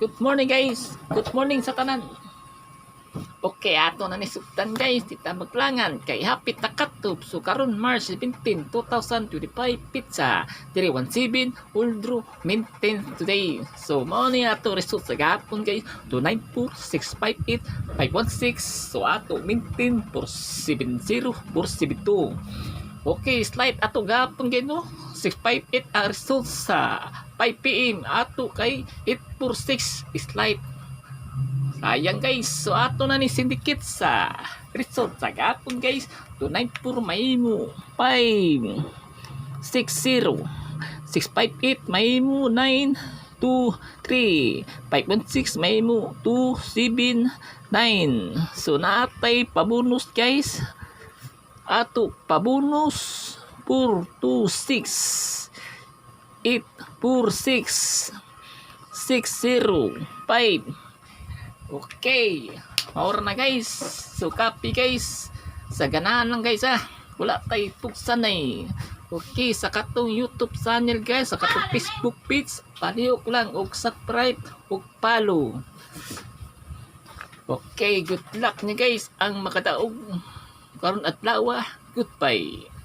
Good morning guys. Good morning sa tanan. Okay, ato na nisugtan guys. Tita maglangan kay hapit na katup. So karon March 17, 2025 pizza. 317 Uldro maintain today. So mao ni ato result sa gapon guys. 294-658-516. So ato maintain 470 472. Okay, slide ato gapon guys no. 658 ang result sa 5 PM ato kay 846 slide. Sayang guys, so ato na ni syndicate sa result sa gapon guys. 294 mahimo 560 658 mahimo 923 516 mahimo 279. So natay pabonus guys. Ato pabonus 426 846 605. Okay, maura na guys. So copy guys. Sa ganahan lang guys wala tay tuksan eh. Okay, sa katong YouTube channel guys, sa katong Facebook page, palihok lang og subscribe og follow. Okay, good luck ni guys ang makadaog karon adlaw. Goodbye.